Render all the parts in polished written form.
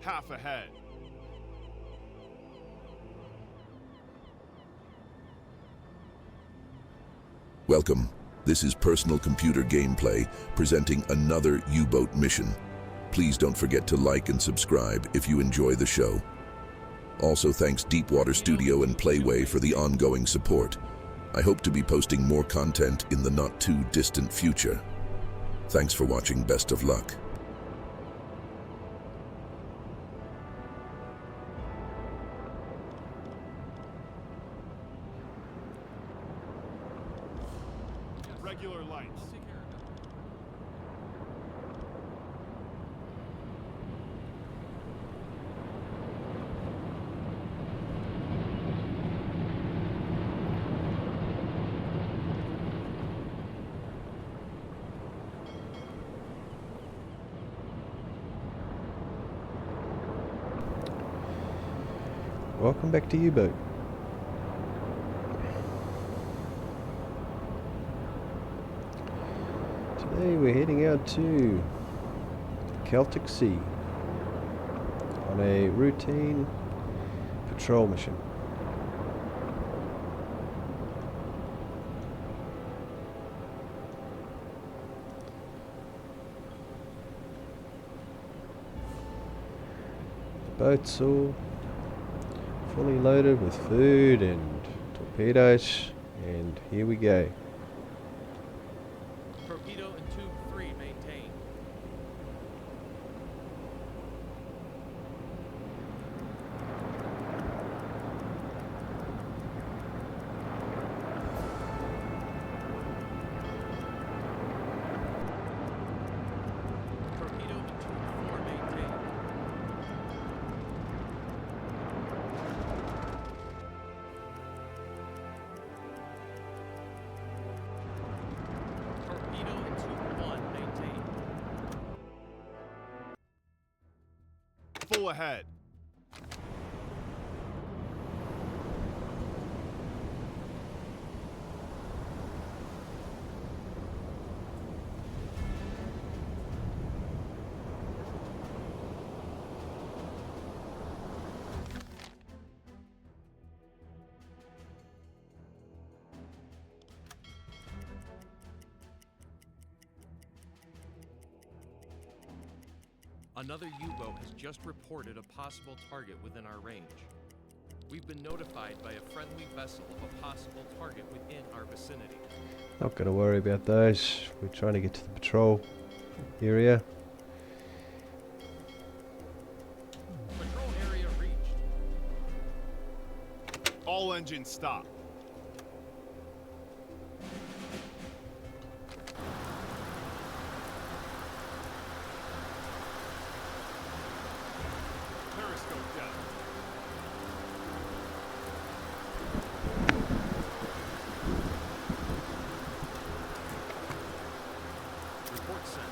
Half ahead. Welcome. This is Personal Computer Gameplay presenting another U-boat mission. Please don't forget to like and subscribe if you enjoy the show. Also thanks Deepwater Studio and Playway for the ongoing support. I hope to be posting more content in the not too distant future. Thanks for watching. Best of luck. Regular lights. Welcome back to U-boat. Today we're heading out to the Celtic Sea on a routine patrol mission. The boat's all fully loaded with food and torpedoes, and here we go. Torpedo and tube 3 maintained. Torpedo and tube 4 maintained. Torpedo and tube 1 maintained. Full ahead. Another U-boat has just reported a possible target within our range. We've been notified by a friendly vessel of a possible target within our vicinity. Not going to worry about those. We're trying to get to the patrol area. Patrol area reached. All engines stop. Periscope down. Report sent.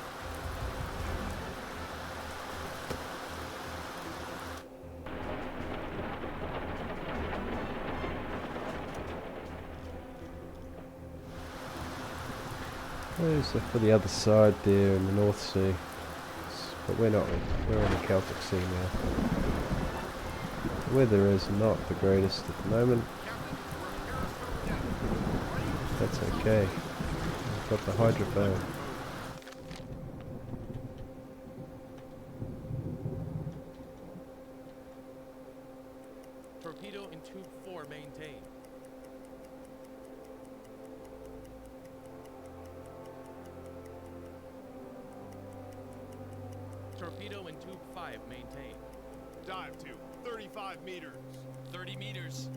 There's for the other side there in the North Sea. But we're not. We're on the Celtic Sea now. The weather is not the greatest at the moment. That's okay. We've got the hydrophone. Torpedo and tube 4 maintained. Torpedo and tube 5 maintained. Dive to 35 meters. 30 meters.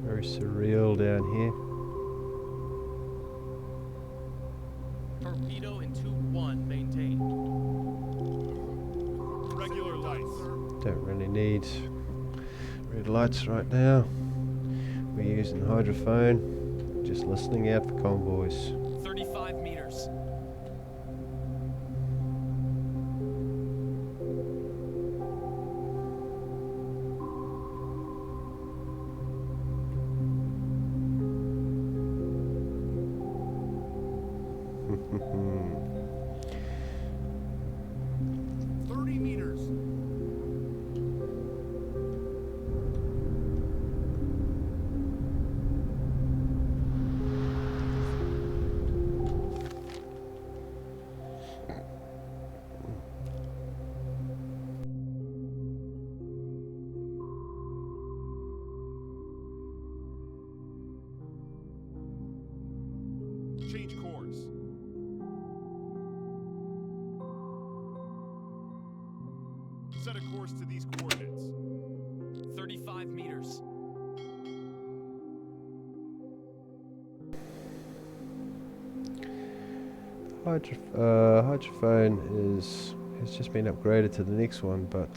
Very surreal down here. Torpedo and tube 1 maintained. Regular lights. Don't really need red lights right now. We're using hydrophone, just listening out for convoys. 35 meters. Hmm. 30 meters. Change course. Set a course to these coordinates. 35 meters. Hydrophone has just been upgraded to the next one, but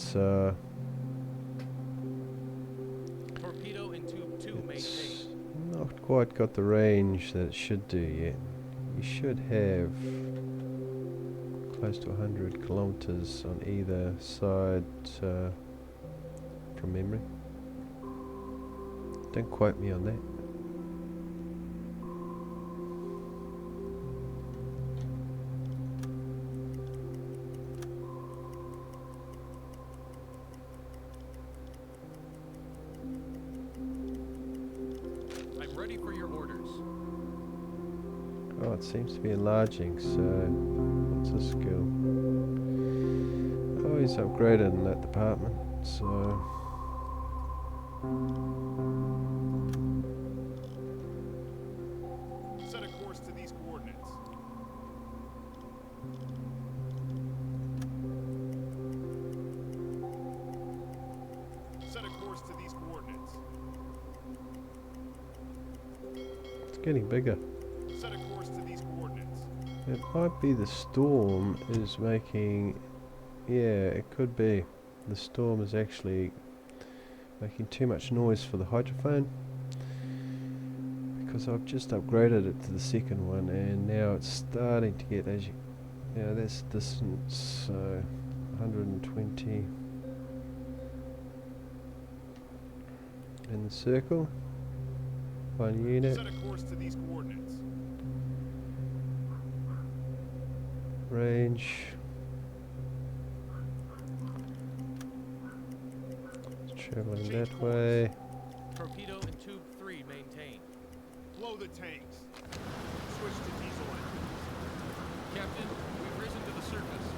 Torpedo in tube 2 it's maintained. not quite got the range that it should do yet. You should have close to 100 kilometers on either side from memory. Don't quote me on that. I'm ready for your orders. Oh, it seems to be enlarging, so what's the skill? Oh, he's upgraded in that department, so Set a course to these coordinates. Set a course to these coordinates. it's getting bigger. Set a course to these coordinates. It might be the storm is making... Yeah, it could be. The storm is actually making too much noise for the hydrophone. Because I've just upgraded it to the second one and now it's starting to get, as you... Yeah, that's distance, so 120 in the circle. One unit. Set a course to these coordinates. Range. It's traveling Change that course. way. Torpedo in tube 3 maintained. Blow the tanks. Switch to diesel engines. Captain, we've risen to the surface.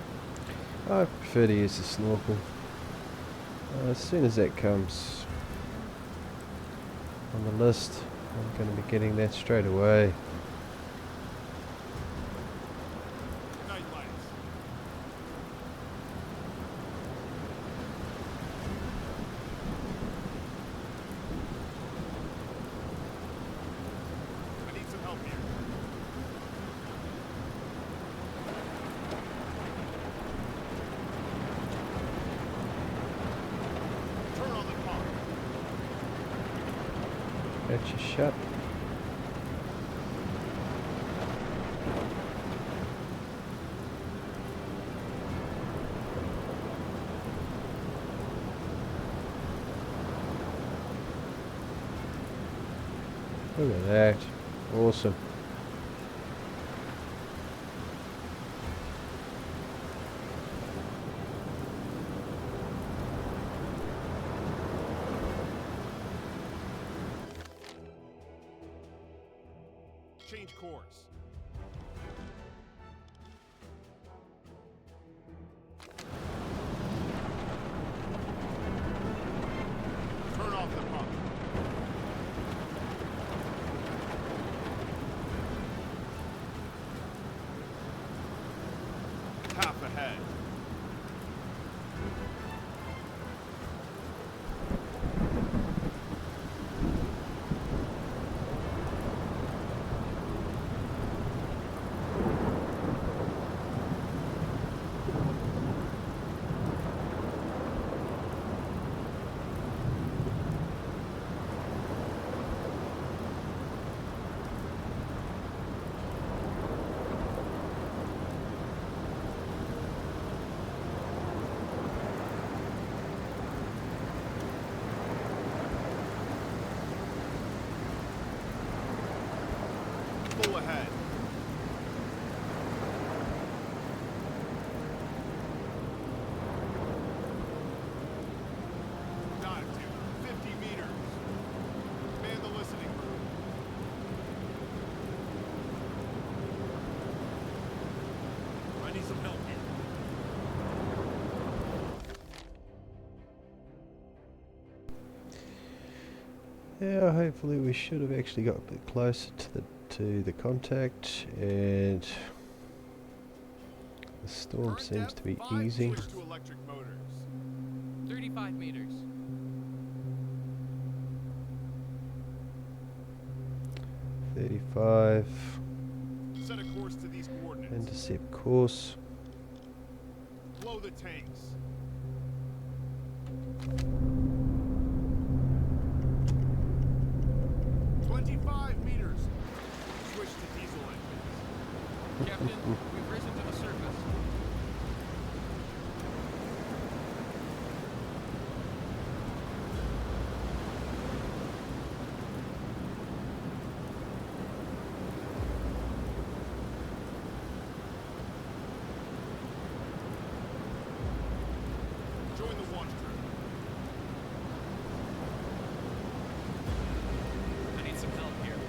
I prefer to use the snorkel. As soon as that comes on the list, I'm going to be getting that straight away. Night lights. I need some help here. Turn on the pump. Hatch is shut. Look at that. Awesome. Change course. Turn off the pump. Half ahead. Yeah, hopefully we should have actually got a bit closer to the contact, and the storm Current seems depth, to be 5 easing. Switch to electric motors. 35 meters. 35. Set a course to these coordinates. Intercept course. Blow the tanks. "25 meters. Switch to diesel engines. Captain, we've risen to the surface. Join the launch crew. I need some help here.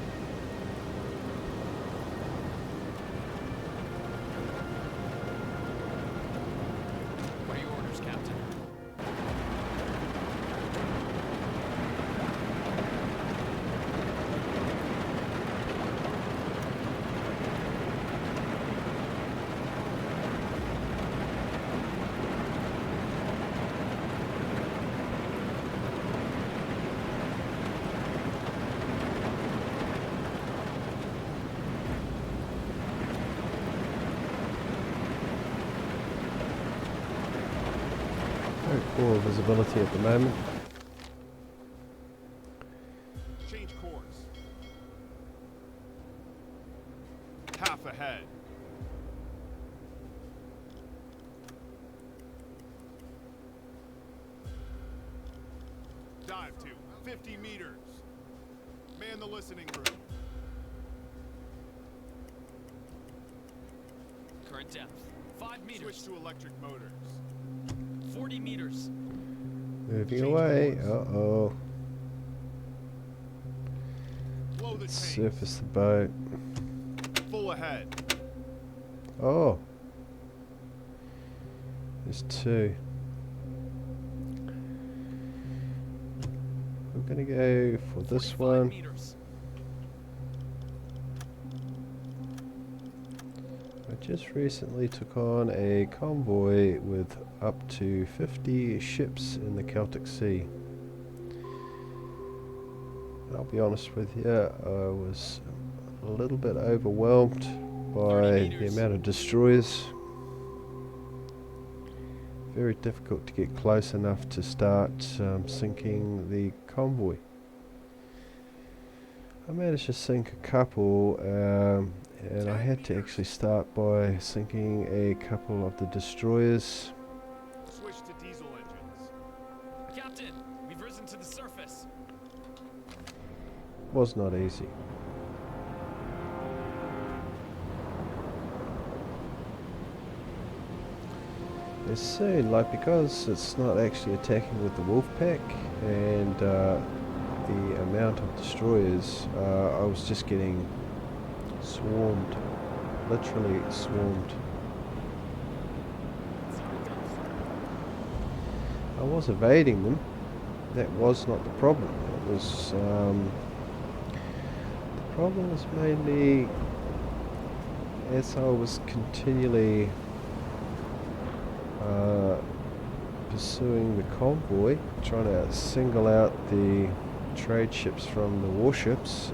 What are your orders, Captain? Very poor visibility at the moment. Change course. Half ahead. Dive to 50 meters. Man the listening room. Current depth, 5 Switch meters. to electric motors. 40 meters. Moving Change away. course. Uh-oh. Blow the tanks. Surface the boat. Full ahead. Oh. There's two. We're gonna go for this 45 one. meters. I just recently took on a convoy with up to 50 ships in the Celtic Sea. I'll be honest with you, I was a little bit overwhelmed by 30 the meters. amount of destroyers. Very difficult to get close enough to start sinking the convoy. I managed to sink a couple, and I had to actually start by sinking a couple of the destroyers. Switch to diesel engines. Captain, we've risen to the surface. Was not easy. As soon, like, because it's not actually attacking with the wolf pack and the amount of destroyers, I was just getting swarmed, literally swarmed. I was evading them. That was not the problem. It was the problem was mainly as I was continually pursuing the convoy, trying to single out the trade ships from the warships.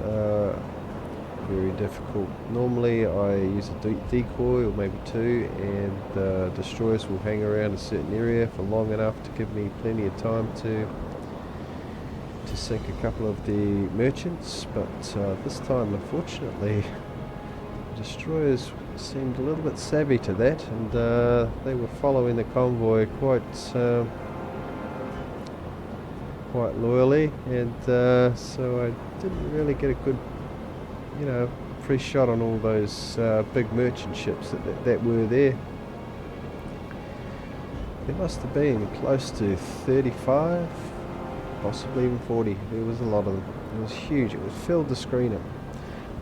Very difficult. Normally I use a decoy or maybe two, and the destroyers will hang around a certain area for long enough to give me plenty of time to sink a couple of the merchants, but this time unfortunately the destroyers seemed a little bit savvy to that, and they were following the convoy quite loyally, and so I didn't really get a good, free shot on all those big merchant ships that were there. There must have been close to 35, possibly even 40. There was a lot of them. It was huge. It was filled the screen up.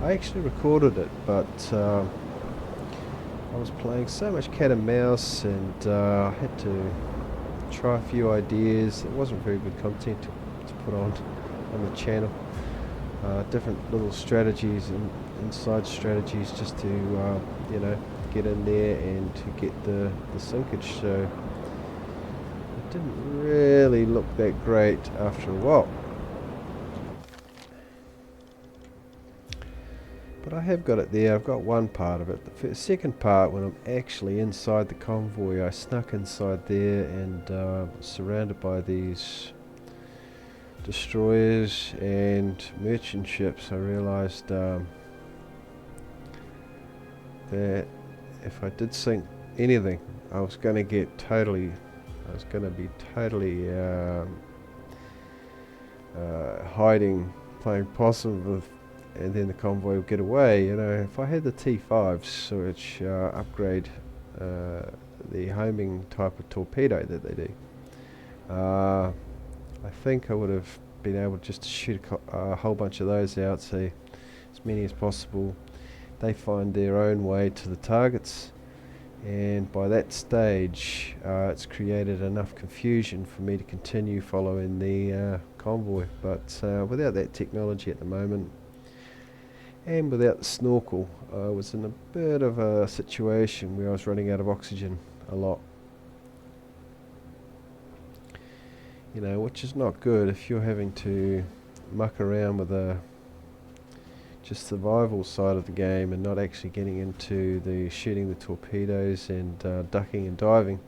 I actually recorded it, but I was playing so much cat and mouse, and I had to try a few ideas. It wasn't very good content to put on. on the channel. Different little strategies and inside strategies just to you know, get in there and to get the sinkage. So it didn't really look that great after a while. But I have got it there. I've got one part of it. The second part, when I'm actually inside the convoy, I snuck inside there and surrounded by these destroyers and merchant ships. I realized that if I did sink anything, I was going to be totally hiding, playing possum with, and then the convoy would get away. You know, if I had the T5s, which upgrade the homing type of torpedo that they do, I think I would have been able just to shoot a whole bunch of those out, so as many as possible. They find their own way to the targets, and by that stage it's created enough confusion for me to continue following the convoy. But without that technology at the moment, and without the snorkel, I was in a bit of a situation where I was running out of oxygen a lot. You know, which is not good if you're having to muck around with the just survival side of the game and not actually getting into the shooting the torpedoes and ducking and diving.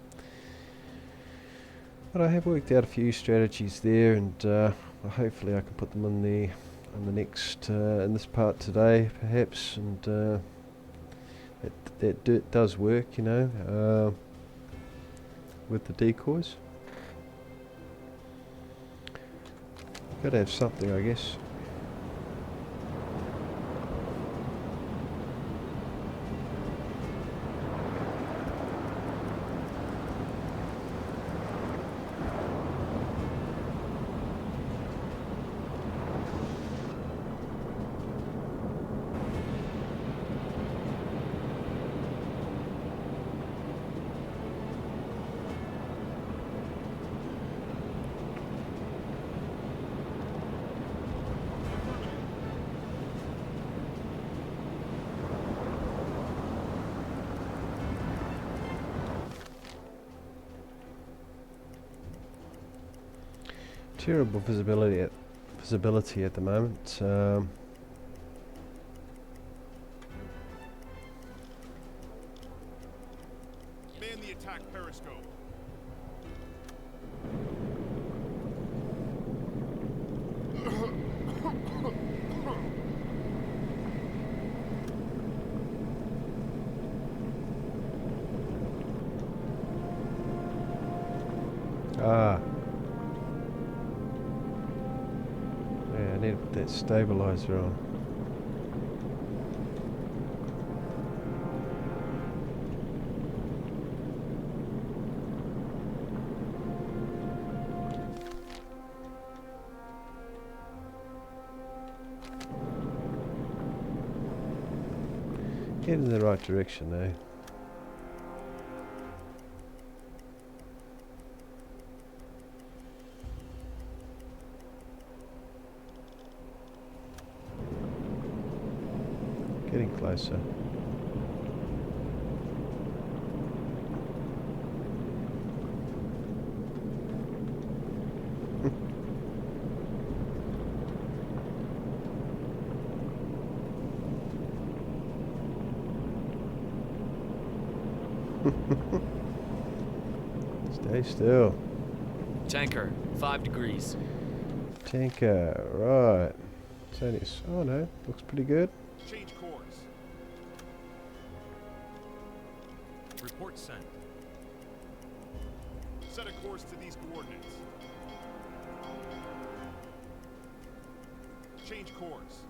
But I have worked out a few strategies there, and hopefully I can put them in the next in this part today, perhaps, and that does work, you know, with the decoys. Gotta have something, I guess. Terrible visibility at the moment. Man the attack periscope. Ah. Yeah, I need to put that stabilizer on. Head in the right direction though. Getting closer. Stay still. Tanker, 5 degrees. Tanker, right. So oh no, looks pretty good. Change course. Report sent. Set a course to these coordinates. Change course.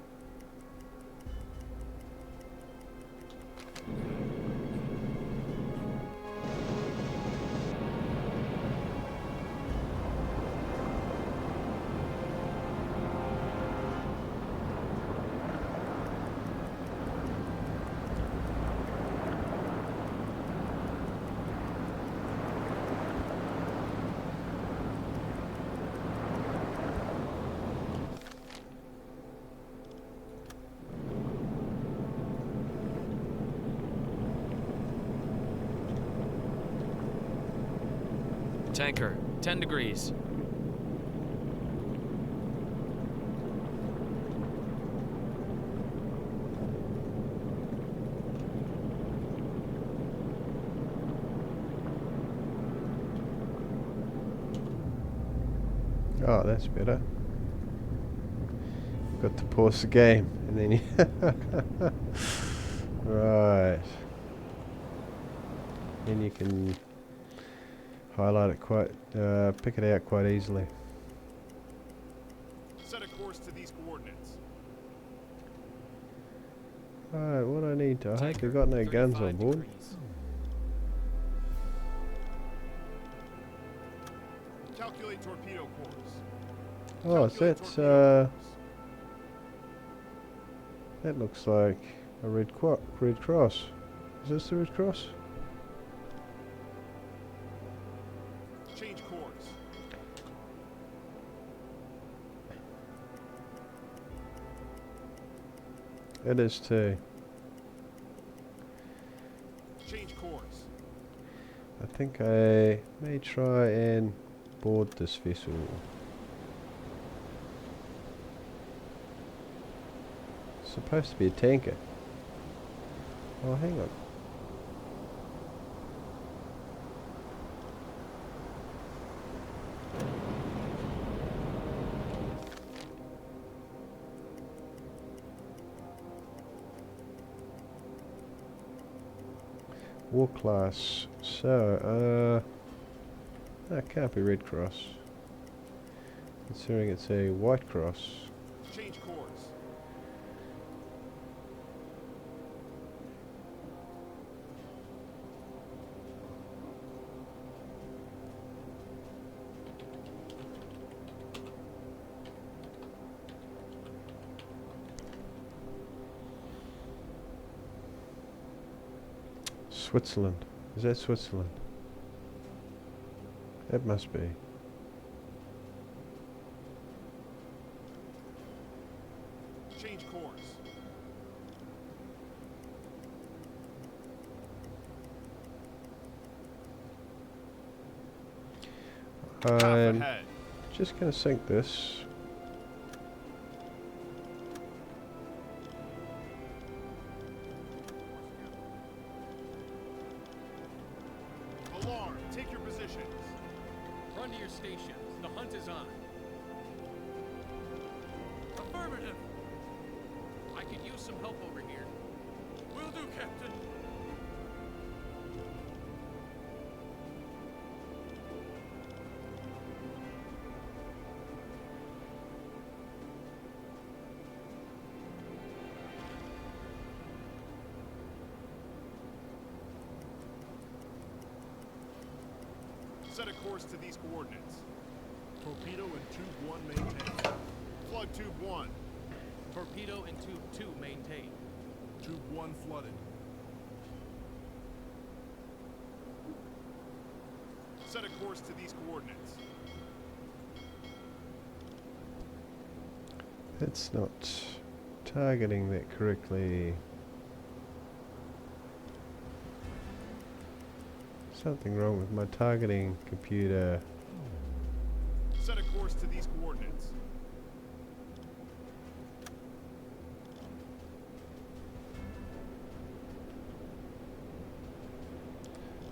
Tanker, 10 degrees. Oh, that's better. Got to pause the game and then you right. Then you can highlight it quite, pick it out quite easily. Set a course to these coordinates. Alright, what I need to, I hope Tanker, they've got no guns on 35 board. degrees. Calculate torpedo course. Oh, so Calculate that's, torpedo course. that looks like a red cross. Is this the Red Cross? Change course. It is too. Change course. I think I may try and board this vessel. It's supposed to be a tanker. Oh, hang on. War class. So, that can't be Red Cross. Considering it's a White Cross. Change course. Switzerland. Is that Switzerland? That must be. Change course. Half I'm ahead. just going to sink this. Alarm. Take your positions. Run to your stations. The hunt is on. Affirmative. I could use some help over here. Will do, Captain. Set a course to these coordinates. Torpedo and tube 1 maintain. Flood tube 1. Torpedo and tube 2 maintain. Tube 1 flooded. Set a course to these coordinates. It's not targeting that correctly. Something wrong with my targeting computer. Set a course to these coordinates.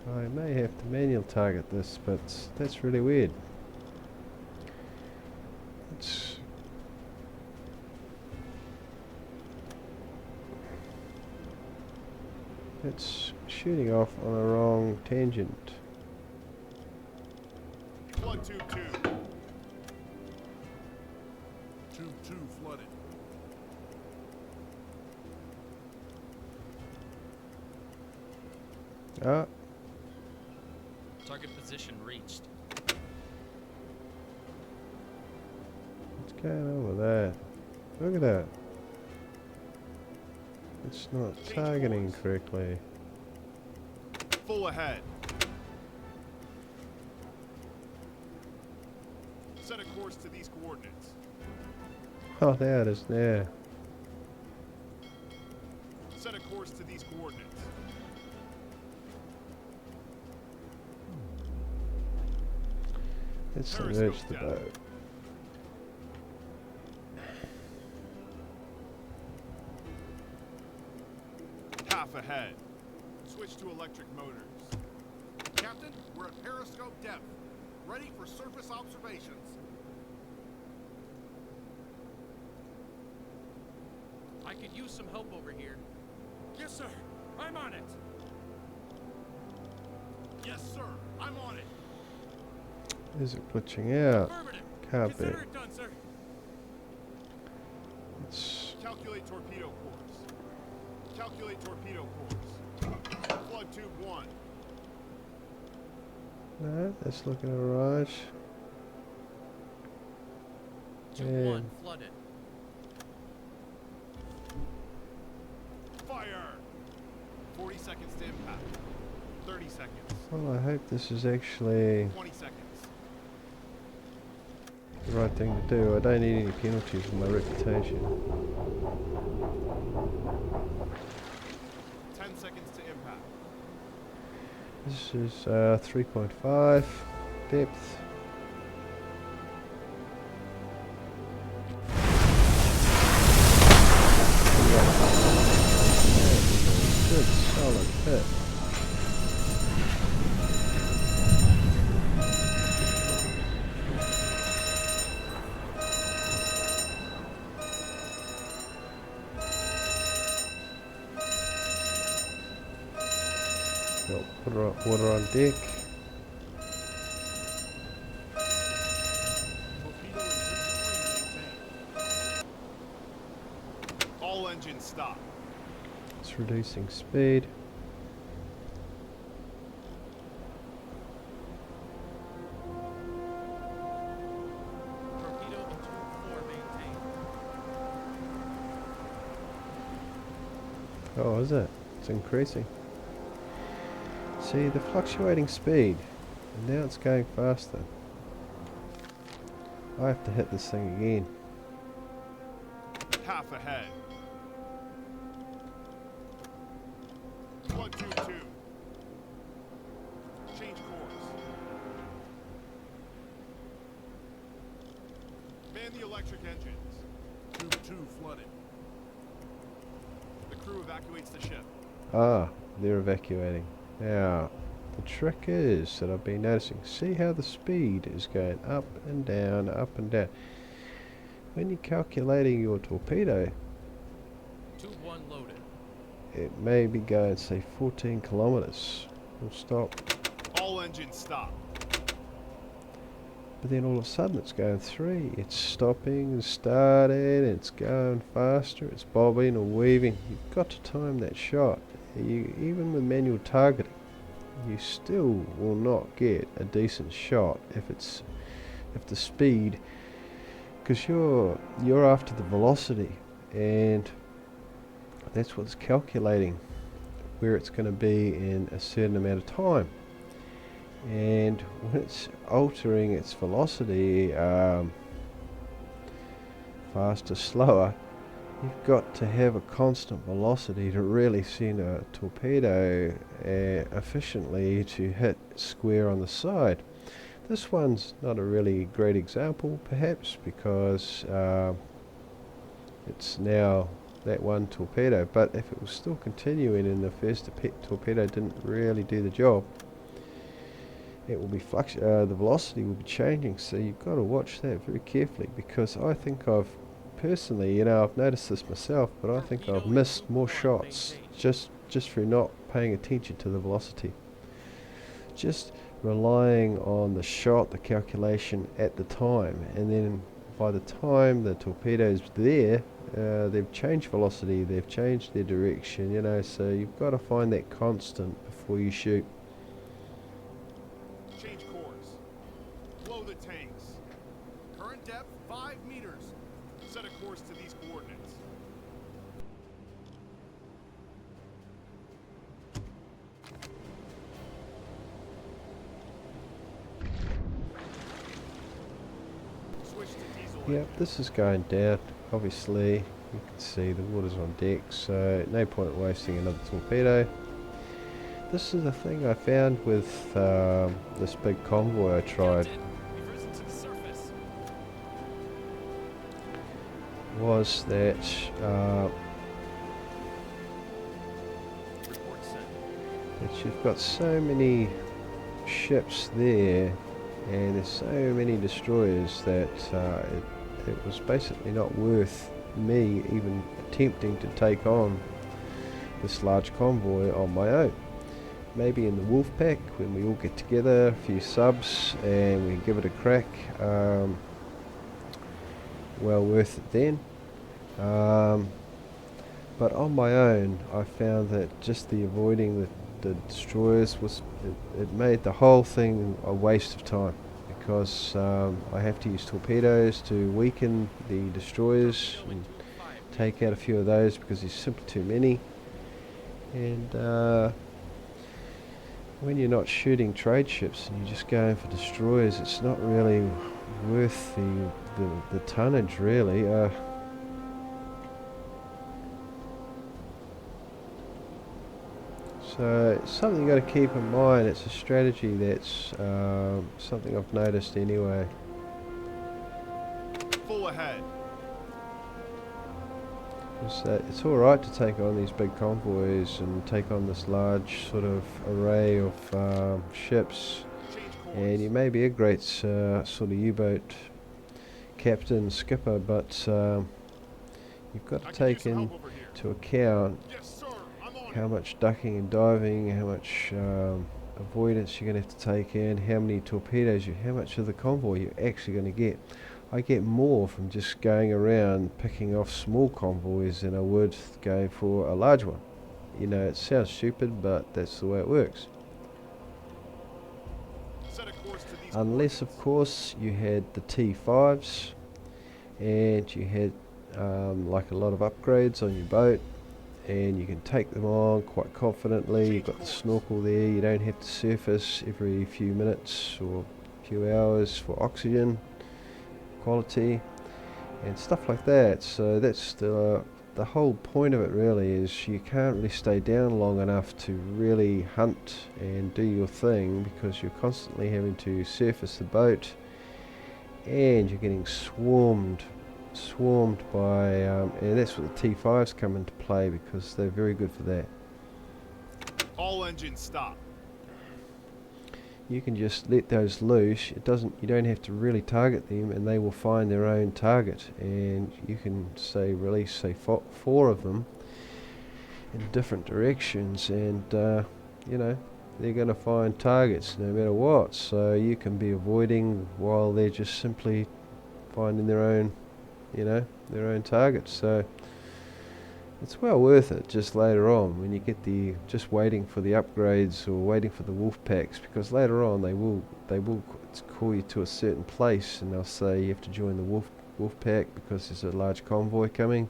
I may have to manual target this, but that's really weird. It's shooting off on a wrong tangent. Flood tube 2. Tube 2 flooded. Ah, Target position reached. what's going on with that? Look at that. It's not Change targeting course. correctly. Full ahead. Set a course to these coordinates. Oh, there it is there. Set a course to these coordinates. Let's submerge the boat. Half ahead. Switch to electric motors. Captain, we're at periscope depth. Ready for surface observations. I could use some help over here. Yes, sir. I'm on it. Yes, sir. I'm on it. Is it glitching out? Affirmative. Can't be. Consider it done, sir. It's Calculate torpedo course. Calculate torpedo course. Plug tube 1. no, that's looking alright. Tube Yeah. 1 flooded. Fire. 40 seconds to impact. 30 seconds. Well, I hope this is actually 20 seconds. the right thing to do. I don't need any penalties for my reputation. 10 seconds to impact. This is 3.5 depth. Good solid hit. Got water on deck. Torpedo and tube 3 maintained. All engines stop. It's reducing speed. Torpedo and tube 4 maintained. Oh, is it? It's increasing. See the fluctuating speed, and now it's going faster. I have to hit this thing again. Half ahead. Plug tube 2. Change course. Man the electric engines. Tube 2 flooded. The crew evacuates the ship. Ah, they're evacuating. Now, the trick is that I've been noticing, see how the speed is going up and down, up and down. When you're calculating your torpedo, Tube 1 loaded. it may be going, say, 14 kilometers. We'll stop. All engines stop. But then all of a sudden it's going 3. It's stopping and starting, it's going faster, it's bobbing or weaving. You've got to time that shot. Even with manual targeting, you still will not get a decent shot if the speed, because you're after the velocity, and that's what's calculating where it's going to be in a certain amount of time. And when it's altering its velocity, faster, slower, you've got to have a constant velocity to really send a torpedo efficiently to hit square on the side. This one's not a really great example, perhaps, because it's now that one torpedo, but if it was still continuing and the first torpedo didn't really do the job, it will be the velocity will be changing. So you've got to watch that very carefully, because I think I've personally, I've noticed this myself, but I think I've missed more shots just through not paying attention to the velocity. Just relying on the shot, the calculation at the time, and then by the time the torpedo's there, they've changed velocity, they've changed their direction, so you've got to find that constant before you shoot. Change course. Blow the tanks. Current depth 5 meters. Set a course to these coordinates. Switch to diesel. Yep, this is going down. Obviously, you can see the water's on deck, so no point wasting another torpedo. This is the thing I found with this big convoy I tried. Captain, we've risen was that Report sent. that you've got so many ships there, and there's so many destroyers that it was basically not worth me even attempting to take on this large convoy on my own. Maybe in the wolf pack, when we all get together, a few subs, and we give it a crack, well worth it then. But on my own, I found that just the avoiding the destroyers it made the whole thing a waste of time, because I have to use torpedoes to weaken the destroyers and take out a few of those because there's simply too many. And when you're not shooting trade ships and you're just going for destroyers, it's not really worth the tonnage, really. So it's something you've got to keep in mind. It's a strategy that's something I've noticed anyway. Full ahead. It's alright to take on these big convoys and take on this large sort of array of ships, Change course. and you may be a great sort of U-boat captain, skipper, but you've got to I can use take some help over here. into account Yes, sir. I'm on how it. much ducking and diving, how much avoidance you're going to have to take in, how many torpedoes how much of the convoy you're actually going to get. I get more from just going around picking off small convoys than I would going for a large one. You know, it sounds stupid, but that's the way it works. Set a course to these Unless, of coordinates. course, you had the T5s and you had like a lot of upgrades on your boat, and you can take them on quite confidently. You've got the snorkel there, you don't have to surface every few minutes or few hours for oxygen quality and stuff like that. So that's the whole point of it, really, is you can't really stay down long enough to really hunt and do your thing, because you're constantly having to surface the boat, and you're getting swarmed by and that's what the T5s come into play, because they're very good for that. All engines stop. You can just let those loose. You don't have to really target them, and they will find their own target, and you can release 4 of them in different directions, and you know, they're going to find targets no matter what, so you can be avoiding while they're just simply finding their own, you know, their own targets. So it's well worth it just later on when you get just waiting for the upgrades or waiting for the wolf packs, because later on they will call you to a certain place and they'll say you have to join the wolf pack because there's a large convoy coming,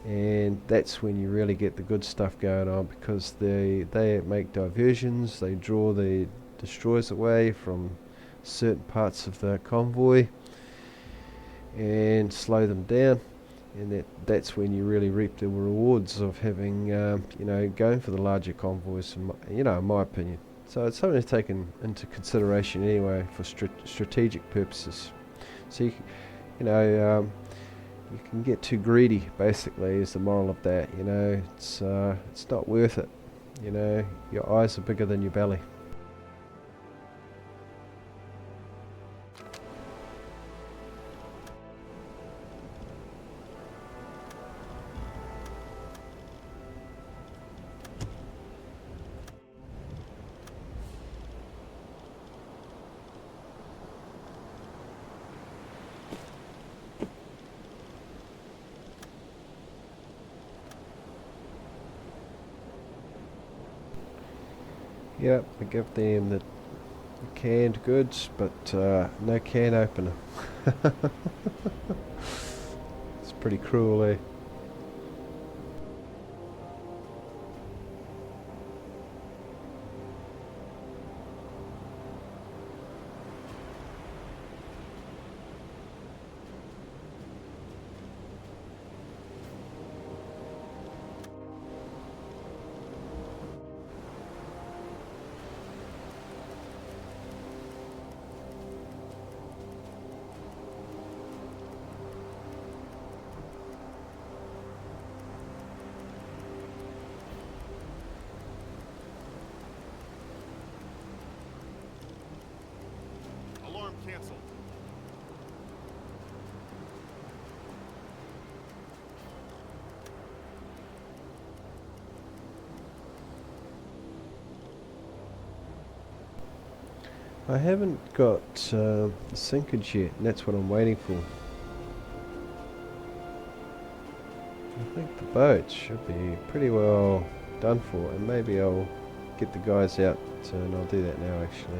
and that's when you really get the good stuff going on, because they make diversions, they draw the destroyers away from certain parts of the convoy and slow them down. And that's when you really reap the rewards of having, you know, going for the larger convoys, in my opinion. So it's something to take into consideration anyway for strategic purposes. So you can get too greedy, basically, is the moral of that. You know, it's not worth it. You know, your eyes are bigger than your belly. Yep, I give them the canned goods, but no can opener. It's pretty cruel, eh? canceled. I haven't got the sinkage yet, and that's what I'm waiting for. I think the boat should be pretty well done for, and maybe I'll get the guys out, and I'll do that now actually.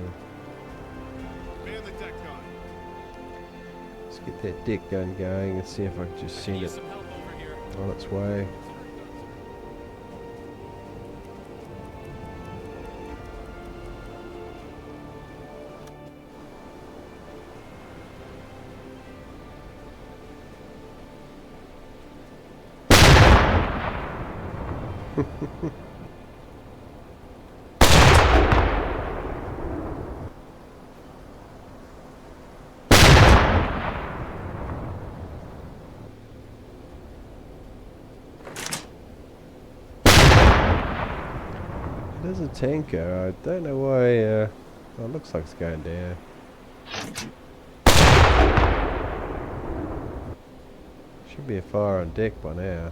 Man the deck gun. Let's get that deck gun going and see if I can just I send could use it some help over here. on its way. There's a tanker. I don't know why. Oh, it looks like it's going down. Should be a fire on deck by now.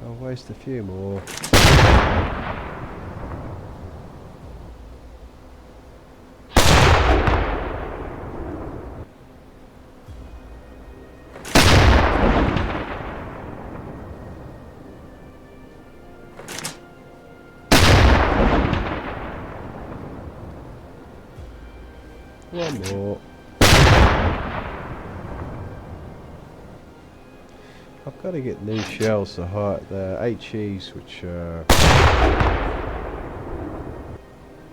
I'll waste a few more. One more. I've got to get new shells, the HEs, which are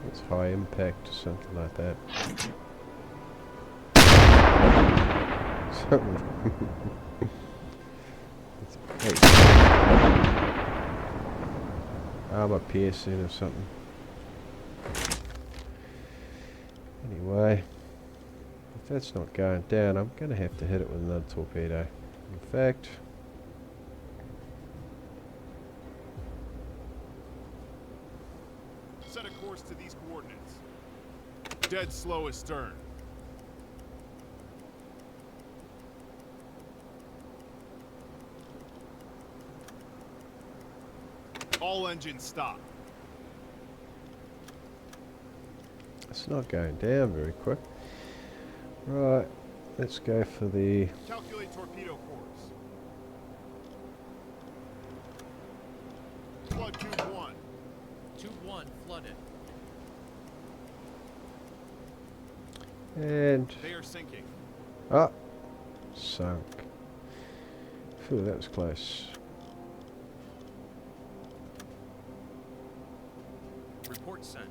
it's high impact or something like that. Something. It's armor piercing or something. Anyway, if that's not going down, I'm going to have to hit it with another torpedo. In fact, Set a course to these coordinates. Dead slow astern. All engines stop. it's not going down very quick. Right, let's go for the... Calculate torpedo course. Flood tube 1. Tube 1 flooded. And... They are sinking. ah! Sunk. Phew, that was close. Report sent.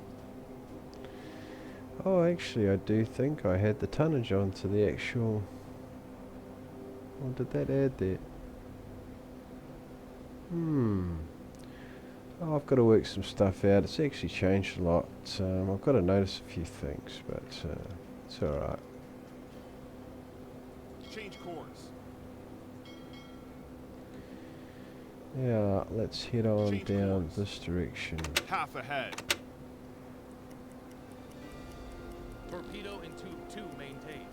Oh, actually, I do think I had the tonnage onto the actual... Or did that add there? Oh, I've got to work some stuff out. It's actually changed a lot. I've got to notice a few things, but it's alright. Change course. Yeah, let's head on Change down course. this direction. Half ahead. Torpedo in tube 2 maintained.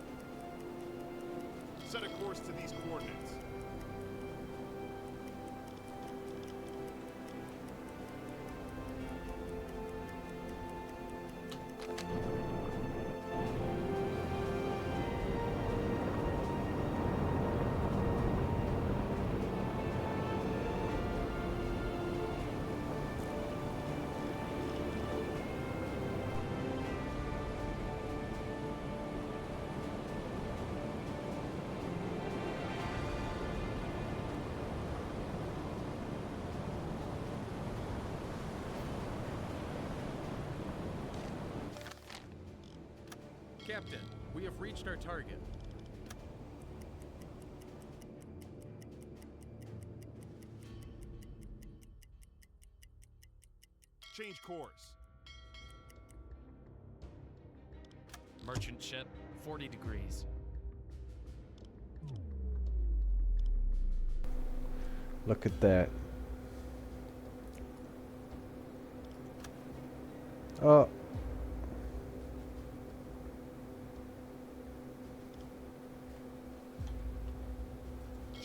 Set a course to these coordinates. Captain, we have reached our target. Change course. Merchant ship, 40 degrees. Look at that. Oh.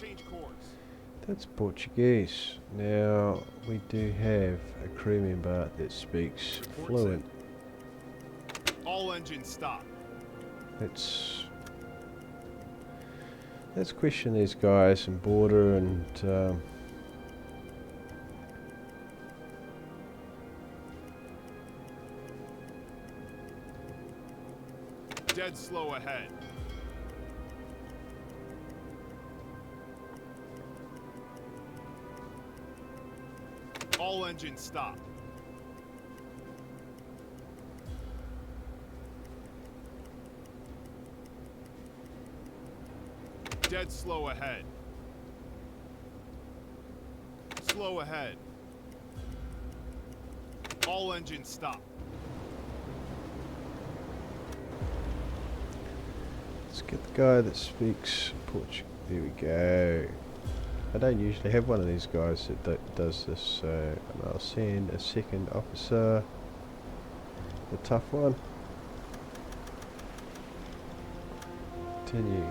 Change course. That's Portuguese. Now, we do have a crew member that speaks Report fluent. All engines stop. Let's question these guys in border and Dead slow ahead. All engines stop. Dead slow ahead. Slow ahead. All engines stop. let's get the guy that speaks Portuguese. There we go. I don't usually have one of these guys that does this, so I'll send a second officer, the tough one. Continue.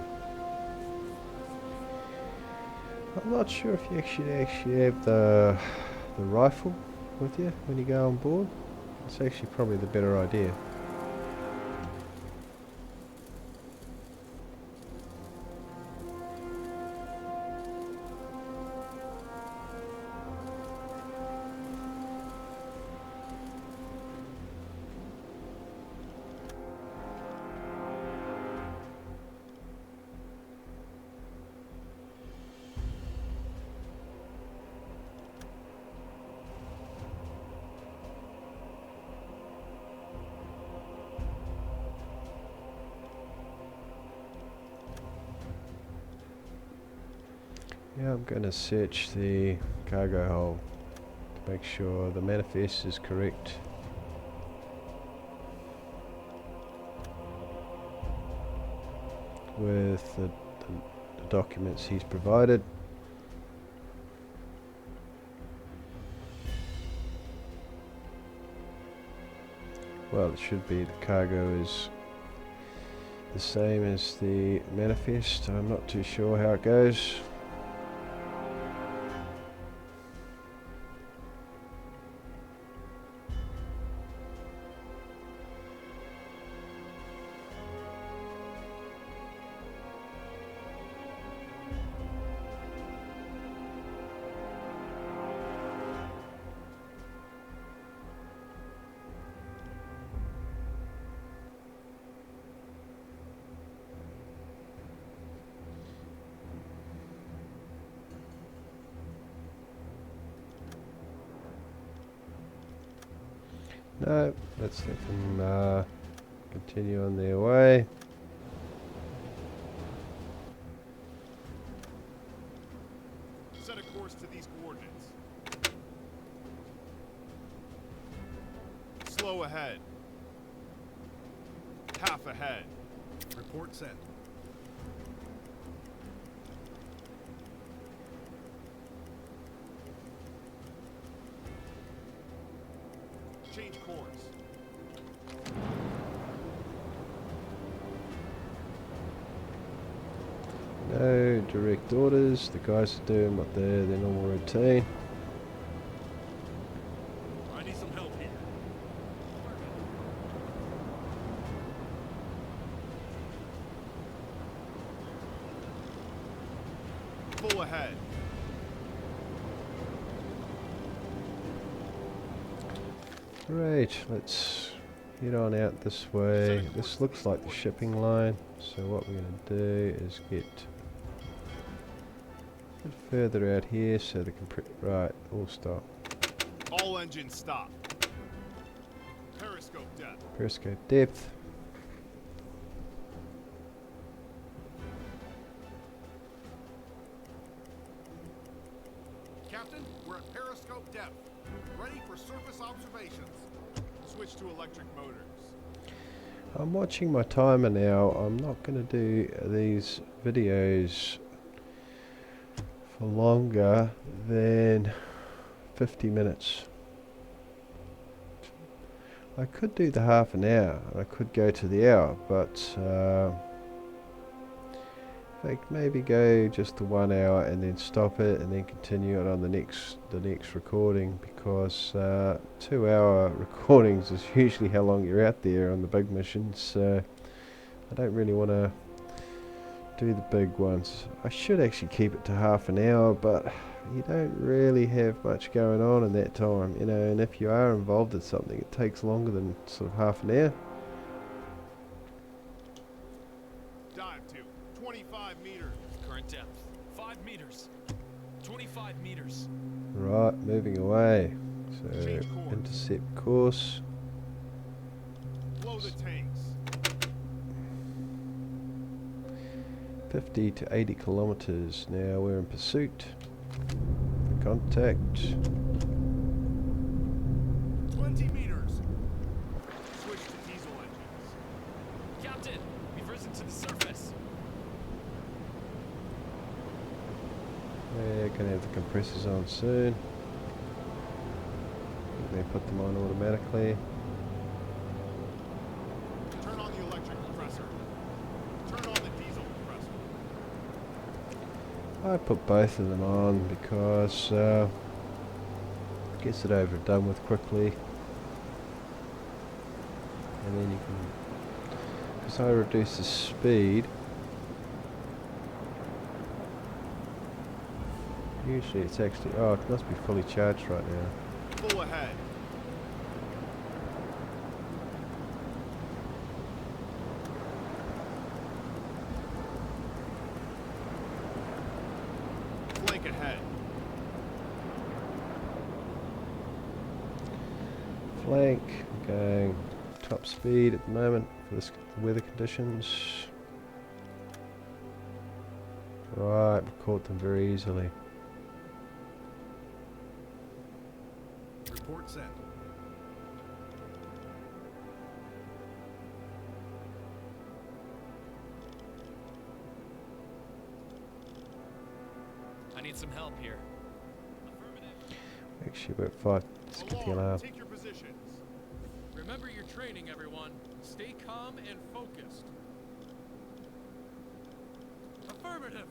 I'm not sure if you actually have the rifle with you when you go on board. It's actually probably the better idea. Yeah, I'm going to search the cargo hold to make sure the manifest is correct. With the documents he's provided. Well, it should be the cargo is the same as the manifest. I'm not too sure how it goes. No, let's let them continue on their way. Set a course to these coordinates. Slow ahead. Half ahead. Report sent. Change course. No direct orders. The guys are doing what their normal routine. I need some help here. Full ahead. Right, let's head on out this way. This looks like the shipping line, so what we're going to do is get a bit further out here so they can right, all stop. All engines stop. Periscope depth. Periscope depth. Captain, we're at periscope depth. Ready for surface observations. Switch to electric motors. I'm watching my timer now. I'm not going to do these videos for longer than 50 minutes. I could do the half an hour, I could go to the hour, but in fact maybe go just the 1 hour and then stop it and then continue it on the next recording, because 2-hour recordings is usually how long you're out there on the big missions, so I don't really want to do the big ones. I should actually keep it to half an hour, but you don't really have much going on in that time, you know, and if you are involved in something it takes longer than sort of half an hour. Dive to 25 meters. Current depth, 5 meters. 25 meters. Right, moving away. So Change course. intercept course. Blow the tanks. 50 to 80 kilometers. Now we're in pursuit. Contact. 20 meters. Switch to diesel engines. Captain, we've risen to the surface. We're gonna have the compressors on soon. They put them on automatically. Turn on the electric compressor. Turn on the diesel compressor. I put both of them on because gets it over and done with quickly, and then you can, because I reduce the speed, usually it's actually, oh, it must be fully charged right now. Full ahead. Flank ahead. Flank, going top speed at the moment for this weather conditions. Right, we caught them very easily. Report sent. I need some help here. Affirmative. Actually, we're at 5. Let's get the alarm. Take your positions. Remember your training, everyone. Stay calm and focused. Affirmative.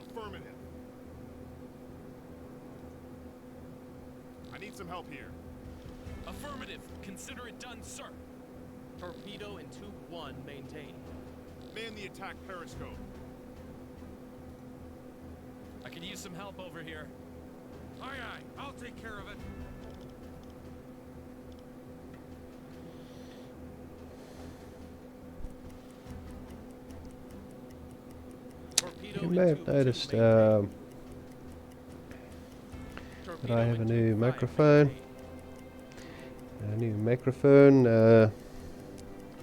Affirmative. I need some help here. Affirmative. Consider it done, sir. Torpedo in tube 1 maintained. Man the attack periscope. I could use some help over here. Aye, aye. I'll take care of it. Torpedo You in may have tube 2 noticed maintained. that Torpedo I have a in new tube 5 microphone. maintained. A new microphone,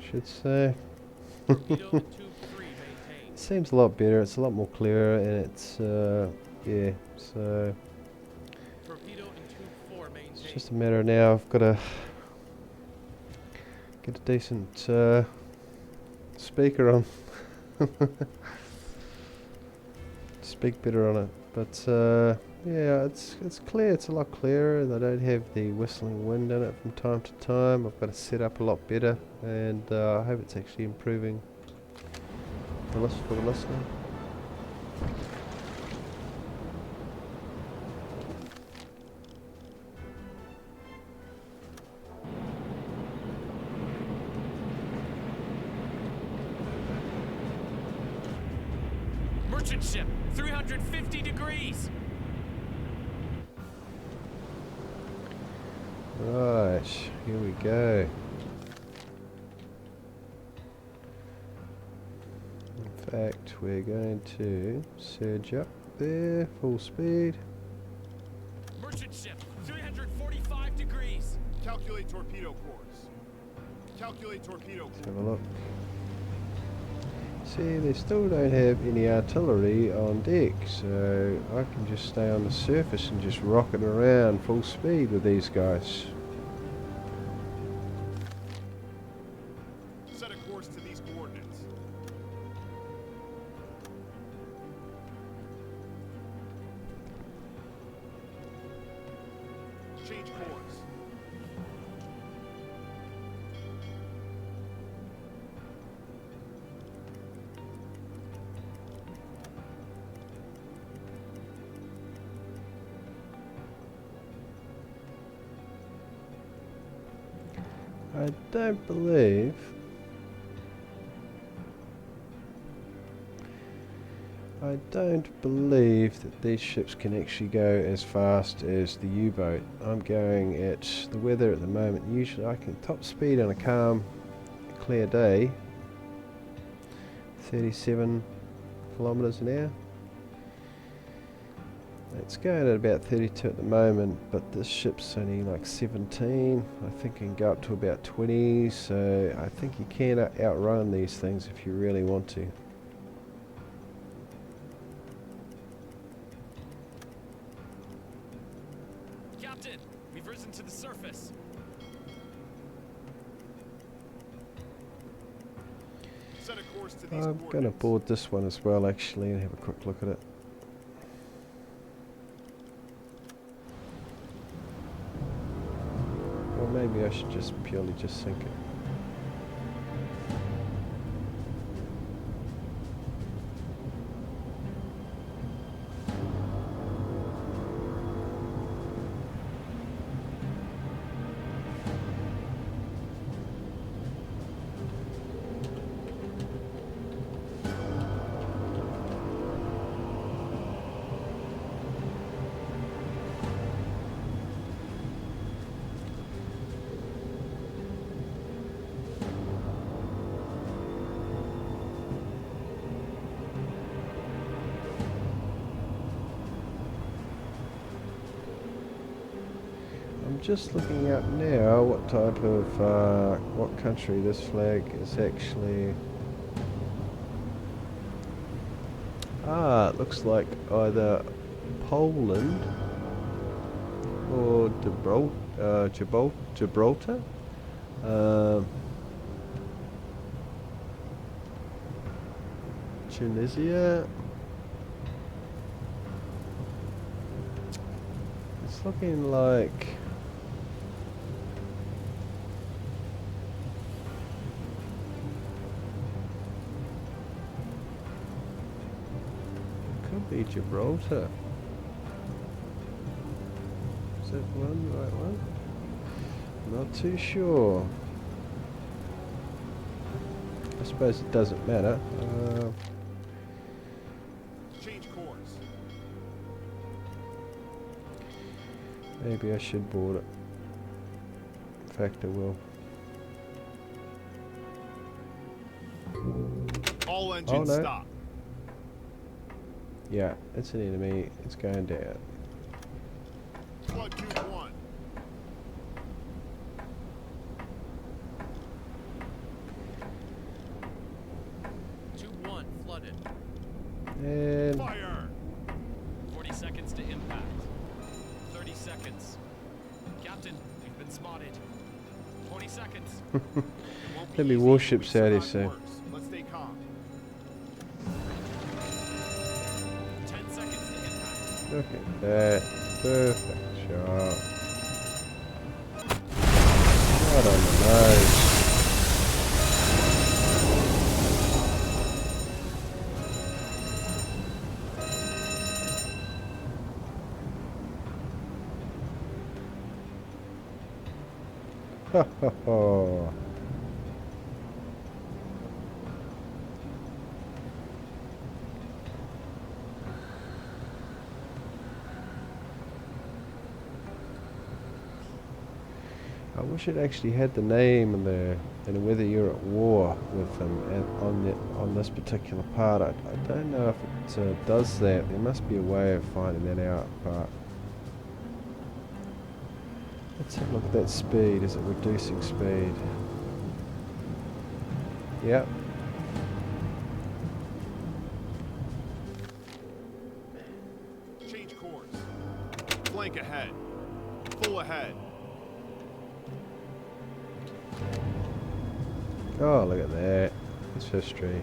should say. Torpedo in tube 3 maintained. Seems a lot better, it's a lot more clearer, and it's, yeah, so Torpedo in tube 4 maintained. it's just a matter of now I've got to get a decent speaker on. Speak better on it, but yeah, it's clear, it's a lot clearer, and I don't have the whistling wind in it from time to time. I've got it set up a lot better, and I hope it's actually improving for the listener. Merchant ship, 350 degrees. Right, here we go. In fact, we're going to surge up there, full speed. Merchant ship, 345 degrees. Calculate torpedo course. Calculate torpedo Let's course. have a look. See, they still don't have any artillery on deck, so I can just stay on the surface and just rocket around full speed with these guys. I don't believe... I don't believe that these ships can actually go as fast as the U-boat. I'm going at the weather at the moment. Usually I can top speed on a calm, clear day, 37 kilometers an hour. It's going at about 32 at the moment, but this ship's only like 17. I think it can go up to about 20, so I think you can outrun these things if you really want to. Captain, we've risen to the surface. Set a course to these I'm going to coordinates. board this one as well actually and have a quick look at it. Or maybe I should just purely just sink it. I'm just looking up now what type of, what country this flag is actually. Ah, it looks like either Poland or Gibraltar. Tunisia. It's looking like could be Gibraltar. Is that one the right one? Not too sure. I suppose it doesn't matter. Change course. Maybe I should board it. In fact, I will. All engines no. stop. Yeah, it's an enemy. It's going down. Flood tube 1. Tube 1 flooded. And Fire. 40 seconds to impact. 30 seconds. Captain, we've been spotted. 20 seconds. It won't there'll be easy, warships but we out here survive soon. worse. Let's stay calm. 10 seconds to impact. Look at that. Perfect shot. Right on the nose. Ha ha ha. I wish it actually had the name and whether you're at war with them on this particular part. I don't know if it does that. There must be a way of finding that out. But let's have a look at that speed. Is it reducing speed? Yep. Change course. Flank ahead. Full ahead. Oh, look at that. It's history.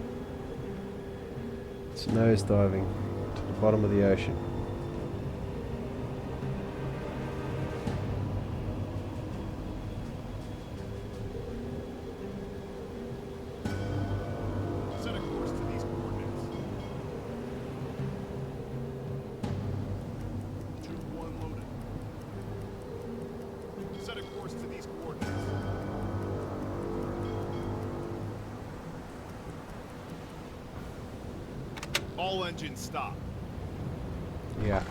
It's nose diving to the bottom of the ocean. Set a course to these coordinates. Tube 1 loaded. Set a course to these coordinates. All engines stop. Yeah.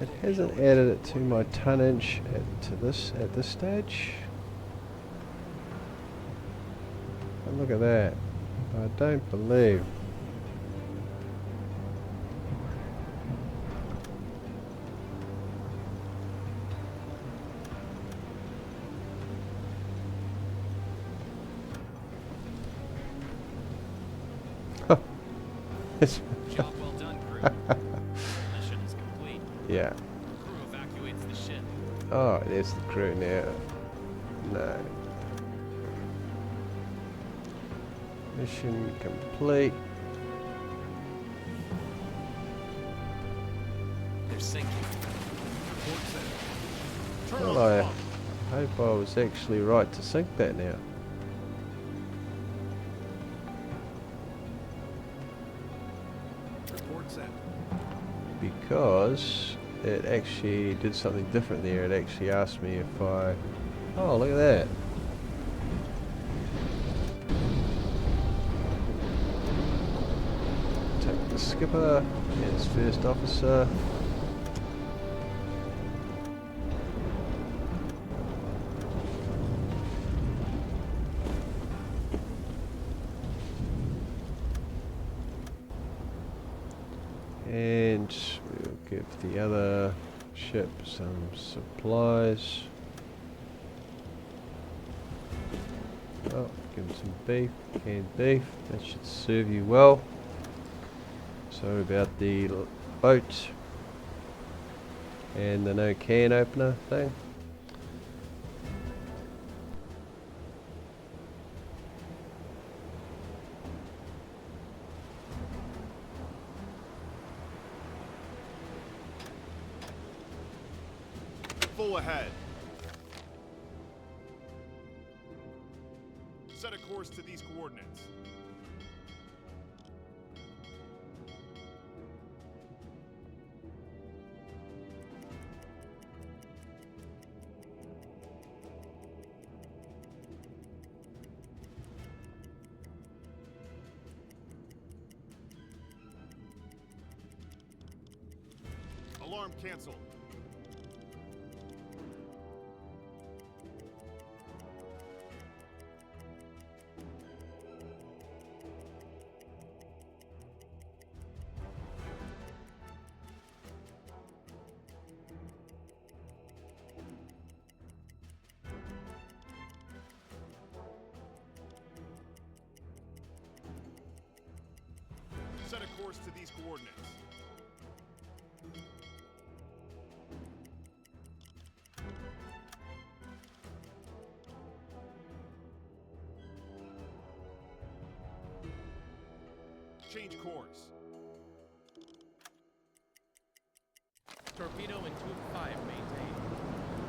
It hasn't added it to my tonnage at this stage. And look at that. I don't believe. Job well done, crew. Mission is complete. Yeah. Crew evacuates the ship. Oh, there's the crew now. No. Mission complete. They're sinking. Report set. Turn Well, on the I pump. hope I was actually right to sink that now. Report set. Because it actually did something different there. It actually asked me if I... Oh, look at that. Take the skipper, his first officer. And we'll give the other ship some supplies. Oh, give him some beef, canned beef. That should serve you well. So about the boat and the no can opener thing. Full ahead. Set a course to these coordinates. Alarm canceled. Set a course to these coordinates. Change course. Torpedo in tube 5 maintained.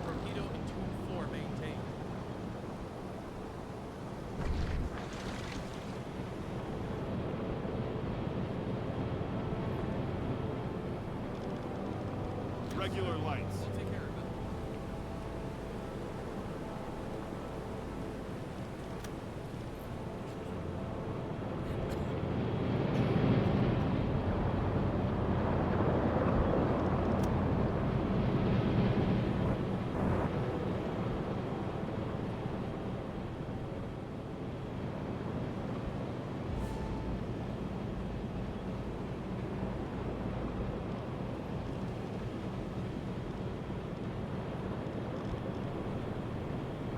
Torpedo in tube 4 maintained. Regular lights. We'll take care of it.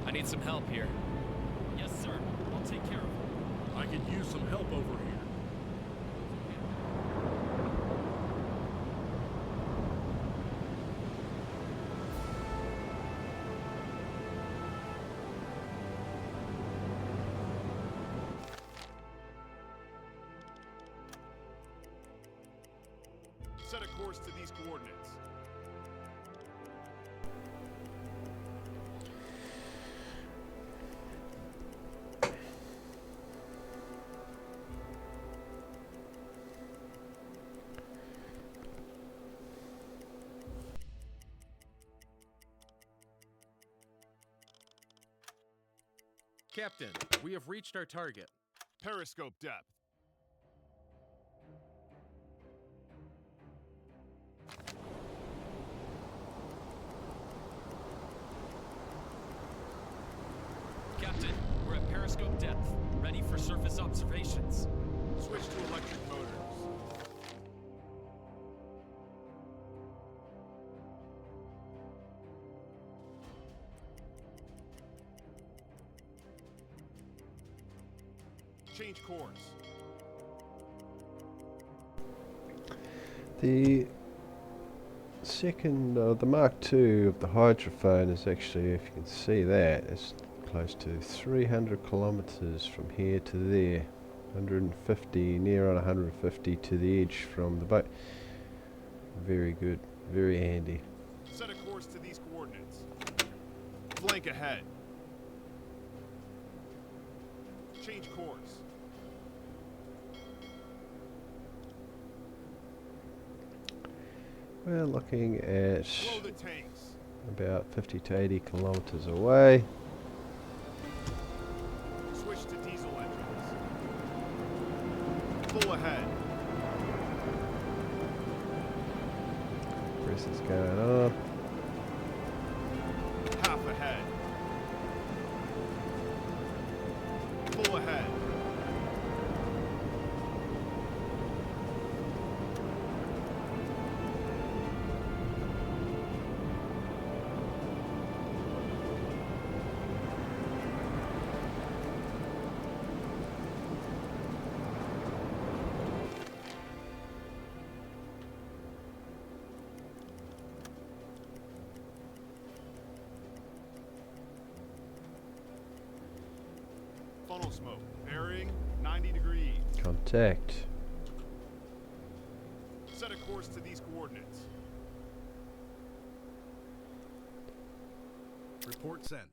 I need some help here. Yes, sir. I'll take care of it. I could use some help over here. Set a course to these coordinates. Captain, we have reached our target. Periscope depth. Captain, we're at periscope depth, ready for surface observations. Switch to electric motors. Change course. The second, the Mark II of the hydrophone is actually, if you can see that, it's close to 300 kilometers from here to there. 150, near on 150 to the edge from the boat. Very good, very handy. Set a course to these coordinates. Flank ahead. Change course. We're looking at Slow the tanks. about 50 to 80 kilometers away. Switch to diesel engines. Full ahead. Press is going on. Half ahead. Full ahead. Funnel smoke. Bearing 90 degrees. Contact. Set a course to these coordinates. Report sent.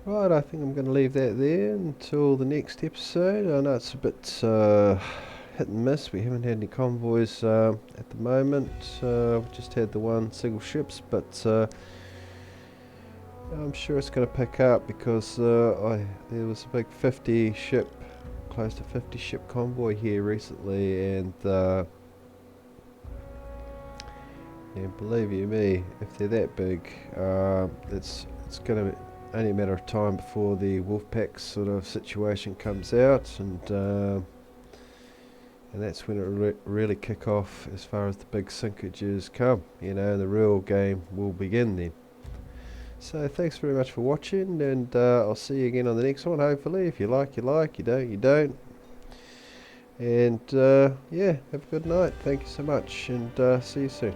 Right, I think I'm going to leave that there until the next episode. I know it's a bit hit and miss. We haven't had any convoys at the moment. We've just had the one single ships, but I'm sure it's going to pick up because there was a big 50 ship, close to 50 ship convoy here recently, and believe you me, if they're that big, it's going to be only a matter of time before the Wolfpack sort of situation comes out, and that's when it really kick off as far as the big sinkages come, and the real game will begin then. So thanks very much for watching, and I'll see you again on the next one, hopefully. If you like, you like, you don't, you don't. And yeah, have a good night. Thank you so much, and see you soon.